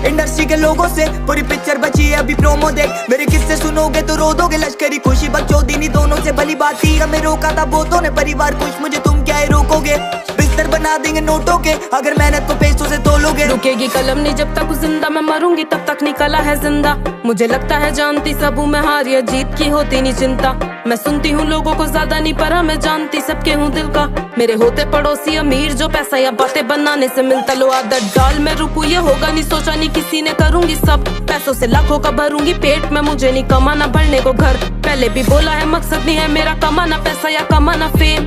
Industry के लोगों से पूरी पिक्चर बची है, अभी प्रोमो देख। मेरे किस्से सुनोगे तो रो दोगे, लश्करी खुशी बकचोदी दोनों से भली बात थी। हमें रोका था बहुतों ने, परिवार खुश, मुझे तुम क्या रोकोगे। बिस्तर बना देंगे नोटों के, अगर मेहनत को पैसों से तोलोगे। रुकेगी कलम नहीं जब तक जिंदा, मैं मरूंगी तब तक नहीं कला है जिंदा। मुझे लगता है जानती सब हूँ मैं, हार या जीत की होती नहीं चिंता। मैं सुनती हूँ लोगों को ज्यादा नहीं, पर मैं जानती सबके हूँ दिल का। मेरे होते पड़ोसी अमीर जो पैसा या बातें बनाने से मिलता, लो आदत डाल मैं रुकू, ये होगा नहीं सोचा नहीं किसी ने, करूंगी सब पैसों से लाखों का भरूंगी पेट में। मुझे नहीं कमाना भरने को घर, पहले भी बोला है मकसद नहीं है मेरा कमाना पैसा या कमाना फेम।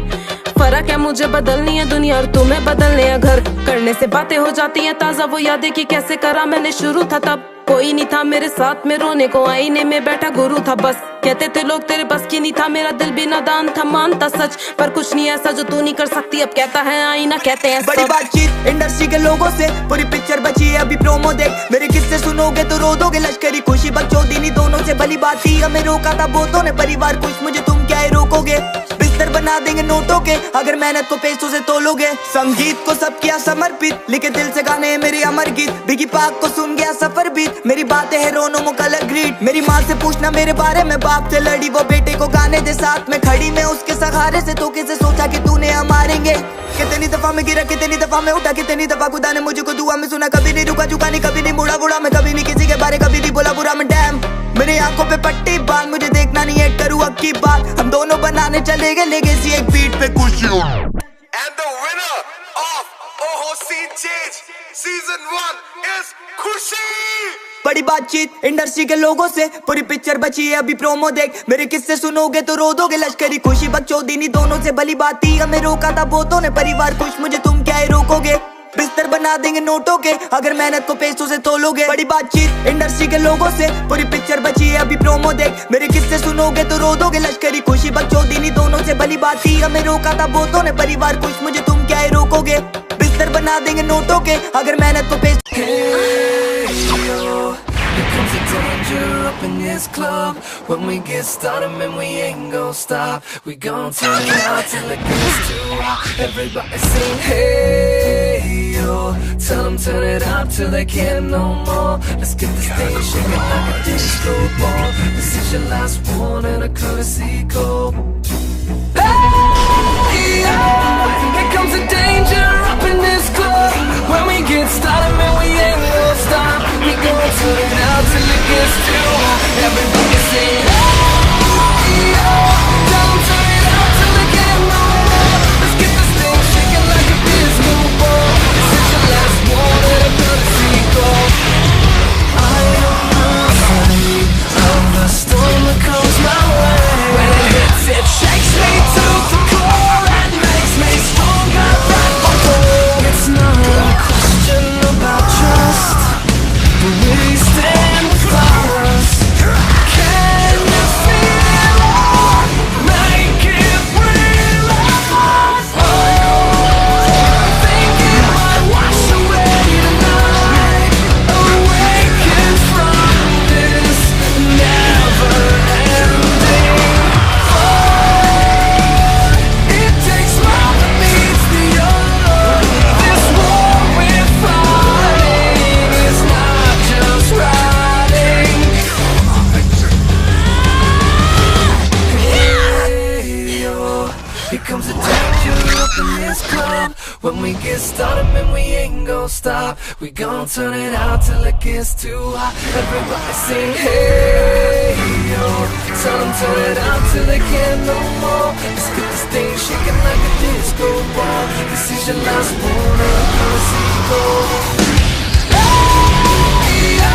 फर्क है मुझे बदलनी है दुनिया और तुम्हें बदलने है घर। करने से बातें हो जाती हैं ताजा, वो यादें कि कैसे करा मैंने शुरू था तब। कोई नहीं था मेरे साथ में रोने को, आईने में बैठा गुरु था बस। कहते थे लोग तेरे बस की नहीं था, मेरा दिल भी नादान था, मानता सच। पर कुछ नहीं ऐसा जो तू नहीं कर सकती, अब कहता है आईना कहते हैं बड़ी बातचीत इंडस्ट्री के लोगों से पूरी पिक्चर बची है, अभी प्रोमो देख। मेरे किस्से सुनोगे तो रो दोगे, लश्करी खुशी बकचोदी दोनों से भली बात थी। हमें रोका था बहुतों ने, परिवार खुश, मुझे तुम क्या रोकोगे। बिस्तर बना देंगे नोटों के, अगर मेहनत को पैसों से तोलोगे। संगीत को सब किया समर्पित, लिखे दिल से गाने मेरे अमर गीत। बिगी पाक को सुन गया सफर बीत, मेरी बातें है रोनो मो कलर ग्रीट। मेरी माँ से पूछना मेरे बारे में, बाप से लड़ी वो बेटे को गाने दे साथ में खड़ी। मैं उसके सहारे से तो कैसे सोचा कि तूने हम मारेंगे। कितनी दफा में गिरा, कितनी दफा में उठा, कितनी दफा खुदा ने मुझको दुआ में सुना। कभी नहीं रुका झुका नहीं, कभी नहीं मुड़ा बुढ़ा मैं, कभी नहीं किसी के बारे कभी नहीं बोला बुरा मैं। डैम मेरी आंखों पे पट्टी बांध, मुझे देखना नहीं है करूँ अब की बात। हम दोनों बनाने चले गए लेगेसी एक बीट पे खुशियों। And the winner of OHC Change Season 1 is खुशी। बड़ी बातचीत इंडस्ट्री के लोगों से पूरी पिक्चर बची है, अभी प्रोमो देख। मेरे किस्से सुनोगे तो रो दोगे, लश्करी खुशी बकचोदी दोनों से भली बात थी। हमें रोका था बहुतों ने, परिवार खुश, मुझे तुम क्या रोकोगे। बिस्तर बना देंगे नोटों के, अगर मेहनत को पैसों से तोलोगे। बड़ी बातचीत इंडस्ट्री के लोगों से पूरी पिक्चर बची है, अभी प्रोमो देख। मेरे किस्से सुनोगे तो रो दोगे, लश्करी खुशी बकचोदी दोनों से भली बात थी। हमें रोका था बहुतों ने, परिवार खुश, मुझे तुम क्या रोकोगे। बिस्तर बना देंगे नोटों के, अगर मेहनत को पैसों up in this club. When we get started, man, we ain't gon' stop. We gon' turn it out till it gets too hot. Everybody sing, hey, yo. Tell them turn it up till they can't no more. Let's get this thing shaking like a disco ball. This is your last one and a courtesy call. Hey, yo. Here comes the danger up in this club. When we get started, man, we ain't gon' stop. We gon' turn it out till it gets too hot. Everybody sing, hey, yo. Tell them turn it out till they can't no more. Let's get this thing shaking like a disco ball. This is your last one and a courtesy call. I am afraid of the storm that comes my way. When it hits, it shakes me to the core and makes me stronger than before. It's not a question about trust, but we stand fast. Can you feel it? Make it real. Think it might wash away tonight. Awaken from this never-ending fight. It takes more than meets the eye. This war we're fighting is not just riding. Hey, yo. Here comes the danger up in this club. When we get started, man, we ain't gon' stop. We gon' turn it out till it gets too hot. Everybody sing, hey, yo. Tell them turn it out till they can't no more. Let's get this thing shaking like a disco ball. This is your last one and a courtesy call. Hey, yo.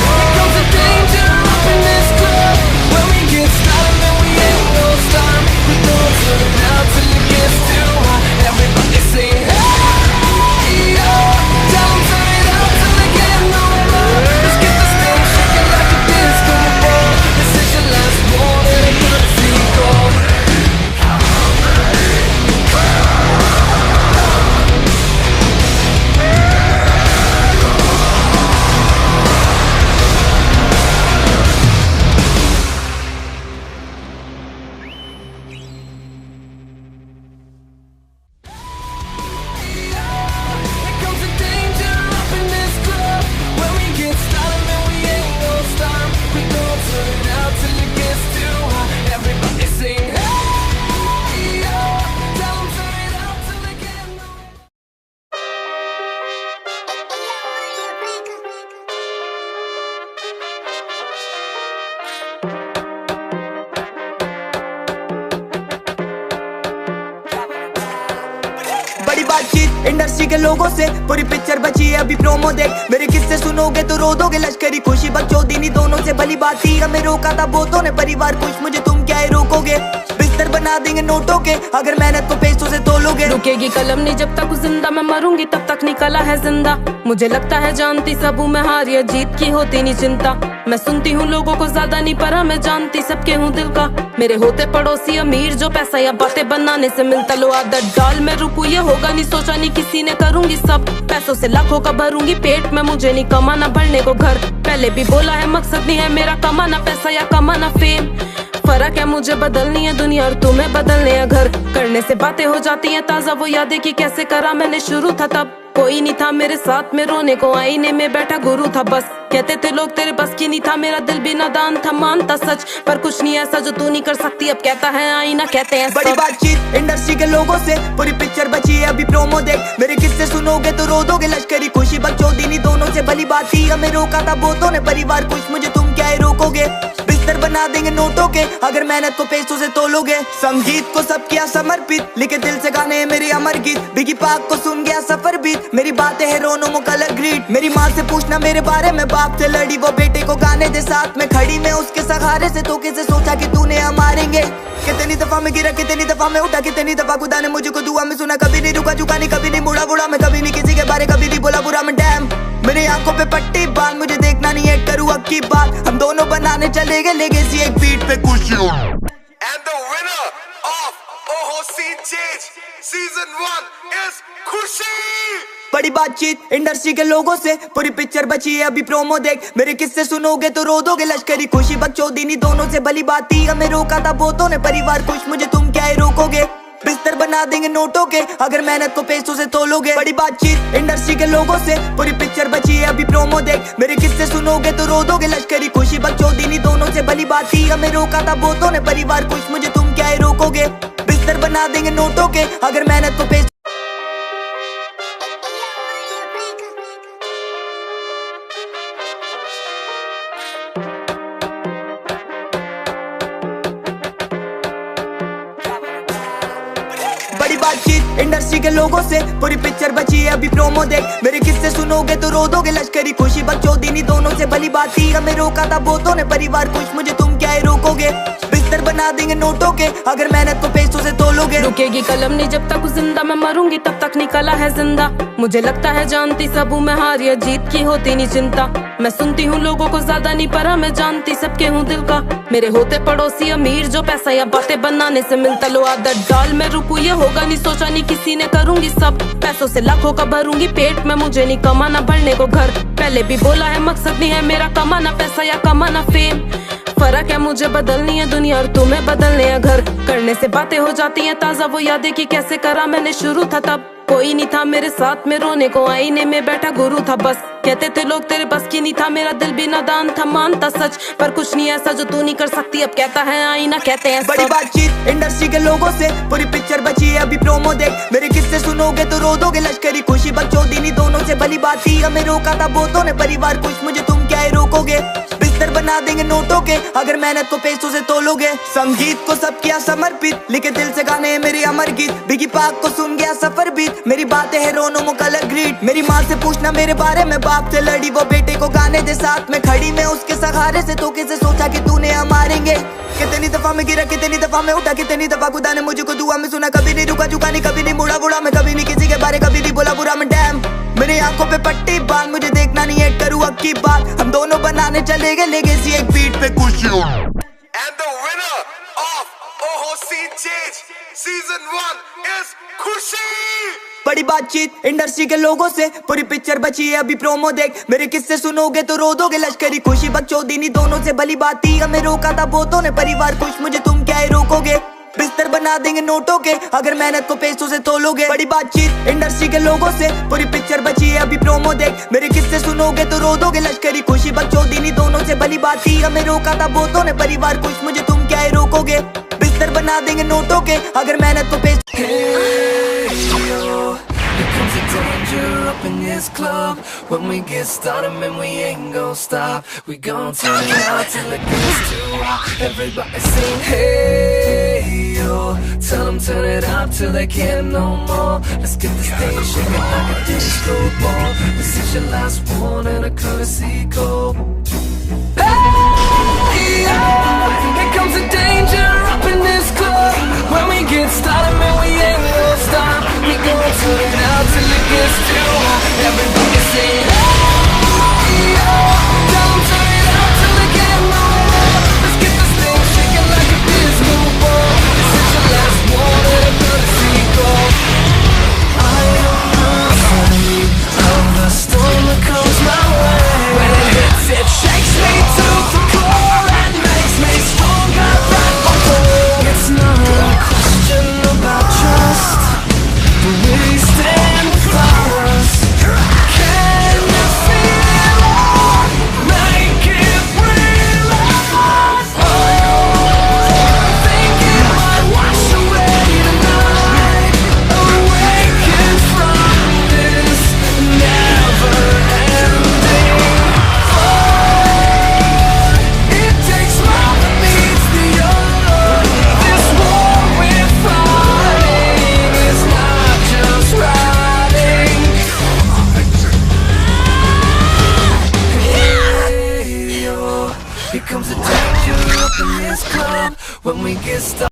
Here comes the danger up in this club. When we get started, man, we ain't gon' stop. We gon' turn it out till it gets too hot. Everybody sing, hey, yo. Tell them turn it out till they can't no more. Let's get this thing shaking like a disco ball. This is your last one and a courtesy call. बातचीत industry के लोगों से, पूरी picture बची है अभी promo देख। मेरे किस्से सुनोगे तो रो दोगे, लश्करी खुशी बकचोदी दोनों से भली बात थी। हमें रोका था बहुतों ने, परिवार खुश मुझे तुम क्या ही रोकोगे। बिस्तर बना देंगे नोटों के, अगर मेहनत को पैसों से तोलोगे। रुकेगी कलम नहीं जब तक जिंदा, मैं मरूंगी तब तक नहीं कला है जिंदा। मुझे लगता है जानती सब हूँ मैं, हार या जीत की होती नहीं चिंता। मैं सुनती हूँ लोगों को ज्यादा नहीं, पर मैं जानती सबके हूँ दिल का। मेरे होते पड़ोसी अमीर जो पैसा या बातें बनाने से मिलता, लो आदत डाल मैं रुकू ये होगा नहीं, सोचा नहीं किसी ने करूंगी सब। पैसों से लाखों का भरूंगी पेट में, मुझे नहीं कमाना भरने को घर। पहले भी बोला है मकसद नहीं है मेरा कमाना पैसा या कमाना फेम। फर्क है मुझे बदलनी है दुनिया और तुम्हें बदलने है घर। करने से बातें हो जाती हैं ताजा, वो यादें कि कैसे करा मैंने शुरू था तब। कोई नहीं था मेरे साथ में रोने को, आईने में बैठा गुरु था बस। कहते थे लोग तेरे बस की नहीं था, मेरा दिल भी नादान था मानता सच। पर कुछ नहीं ऐसा जो तू नहीं कर सकती, अब कहता है आईना कहते हैं बड़ी बातचीत इंडस्ट्री के लोगों से, पूरी पिक्चर बची है अभी प्रोमो देख। मेरे किस्से सुनोगे तो रो दोगे, लश्करी खुशी बकचोदी दोनों से भली बात थी। हमें रोका था बहुतों ने, परिवार खुश मुझे तुम क्या ही रोकोगे। बिस्तर बना देंगे नोटों के, अगर मेहनत को पैसों से तोलोगे। संगीत को सब किया समर्पित, लिखे दिल से गाने मेरे अमर गीत। बिगी पाक को सुन गया सफर बीत, मेरी बातें है रोनो मुकलर ग्रीट। मेरी माँ से पूछना मेरे बारे में, बाप से लड़ी वो बेटे को गाने दे साथ में खड़ी। मैं उसके सहारे से तो कैसे सोचा कि तूने हम मारेंगे। कितनी दफा में गिरा, कितनी दफा में उठा, कितनी दफा खुदा ने मुझको दुआ में सुना। कभी नहीं रुका झुका नहीं, कभी नहीं मुड़ा बुढ़ा मैं, कभी नहीं किसी के बारे कभी नहीं बोला बुरा मैं। डैम मेरी आंखों पे पट्टी बांध, मुझे देखना नहीं है करूँ अब की बात। हम दोनों बनाने चले गए लेगेसी एक बीट पे खुशी। And the winner of OHC Change Season 1 is Khushi! बड़ी बातचीत इंडस्ट्री के लोगों से, पूरी पिक्चर बची है अभी प्रोमो देख। मेरे किस्से सुनोगे तो रो दोगे, लश्करी खुशी बकचोदी दोनों से भली बात थी। हमें रोका था बहुतों ने, परिवार खुश मुझे तुम क्या ही रोकोगे। बिस्तर बना देंगे नोटों के, अगर मेहनत को पैसों से तोलोगे। बड़ी बातचीत इंडस्ट्री के लोगों से, पूरी पिक्चर बची है अभी प्रोमो देख। मेरे किस्से सुनोगे तो रो दोगे, लश्करी खुशी बकचोदी दोनों से भली बात थी। हमें रोका था बहुतों ने, परिवार खुश मुझे तुम क्या ही रोकोगे। बिस्तर बना देंगे नोटों के, अगर मेहनत को पैसों। बड़ी बातचीत इंडस्ट्री के लोगों से, पूरी पिक्चर बची है अभी प्रोमो देख। मेरे किस्से सुनोगे तो रो दोगे, लश्करी खुशी बकचोदी दोनों से भली बात थी। हमें रोका था बहुतों ने, परिवार खुश मुझे तुम क्या ही रोकोगे। बिस्तर बना देंगे नोटों के, अगर मेहनत को पैसों से तोलोगे। रुकेगी कलम नहीं जब तक जिंदा, मैं मरूंगी तब तक नहीं कला है जिंदा। मुझे लगता है जानती सब हूँ मैं, हार या जीत की होती नहीं चिंता। मैं सुनती हूँ लोगों को ज्यादा नहीं, पर मैं जानती सबके हूँ दिल का। मेरे होते पड़ोसी अमीर जो पैसा या बातें बनाने से मिलता, लो आदत डाल मैं रुकू ये होगा नहीं, सोचा नहीं किसी ने करूंगी सब। पैसों से लाखों का भरूंगी पेट में, मुझे नहीं कमाना भरने को घर। पहले भी बोला है मकसद नहीं है मेरा कमाना पैसा या कमाना फेम। फर्क है मुझे बदलनी है दुनिया और तुम्हें बदलने है घर। करने से बातें हो जाती हैं ताजा, वो यादें कि कैसे करा मैंने शुरू था तब। कोई नहीं था मेरे साथ में रोने को, आईने में बैठा गुरु था बस। कहते थे लोग तेरे बस की नहीं था, मेरा दिल भी नादान था मानता सच। पर कुछ नहीं ऐसा जो तू नहीं कर सकती, अब कहता है आईना कहते हैं बड़ी बातचीत इंडस्ट्री के लोगों से, पूरी पिक्चर बची है अभी प्रोमो देख। मेरे किस्से सुनोगे तो रो दोगे, लश्करी खुशी बकचोदी दोनों से भली बात थी। हमें रोका था बहुतों ने, परिवार खुश मुझे तुम क्या ही रोकोगे। बिस्तर बना देंगे नोटों के, अगर मेहनत को पैसों से तोलोगे। संगीत को सब किया समर्पित, लिखे दिल से गाने मेरे अमर गीत। बिगी पाक को सुन गया सफर बीत, मेरी बातें है रोनो मुकलर ग्रीट। मेरी माँ से पूछना मेरे बारे में, बाप से लड़ी वो बेटे को गाने दे साथ में खड़ी। मैं उसके सहारे से तो कैसे सोचा कि तूने हम मारेंगे। कितनी दफा में गिरा, कितनी दफा में उठा, कितनी दफा खुदा ने मुझको दुआ में सुना। कभी नहीं रुका झुका नहीं, कभी नहीं मुड़ा बुढ़ा मैं, कभी नहीं किसी के बारे कभी नहीं बोला बुरा मैं। डैम मेरी आंखों पे पट्टी बांध, मुझे देखना नहीं है करूँ अब की बात। हम दोनों बनाने चले गए लेगेसी एक बीट पे खुशी। And the winner of OHC Change Season 1 is Khushi! बड़ी बातचीत इंडस्ट्री के लोगों से, पूरी पिक्चर बची है अभी प्रोमो देख। मेरे किस्से सुनोगे तो रो दोगे, लश्करी खुशी बकचोदी दोनों से भली बात थी। हमें रोका था बहुतों ने, परिवार खुश मुझे तुम क्या ही रोकोगे। बिस्तर बना देंगे नोटों के, अगर मेहनत को पैसों से तोलोगे। बड़ी बातचीत इंडस्ट्री के लोगों से, पूरी पिक्चर बची है अभी प्रोमो देख। मेरे किस्से सुनोगे तो रो दोगे, लश्करी खुशी बकचोदी दोनों से भली बात थी। हमें रोका था बहुतों ने, परिवार खुश मुझे तुम क्या ही रोकोगे। बिस्तर बना देंगे नोटों के, अगर मेहनत को पैसों। Up in this club, when we get started, man, we ain't gon' stop. We gon' turn it out till it gets too hot. Everybody sing, hey yo. yo. Tell them turn it up till they can't no more. Let's get this thing shaking like a disco ball. This is your last one and a courtesy call. Hey, yeah, here comes the danger up in this club. When we get started, man, we ain't gonna stop. We gon' turn it out till it gets too hot. Everybody say, hey, yeah, tell them turn it out till they can't no more. Let's get this thing shaking like a disco ball. This is your last one and a courtesy call. I am afraid of the storm that comes my way. When it hits, it shakes me to the core and makes me stronger than before. It's not a question about trust, but we stand fast. Can you feel it? Make it real. Oh, think it might wash away tonight. Awaken from this never-ending fight. It takes more than meets the eye. This war we're fighting is not just riding. Hey, yo, here comes the danger up in this club. When we get started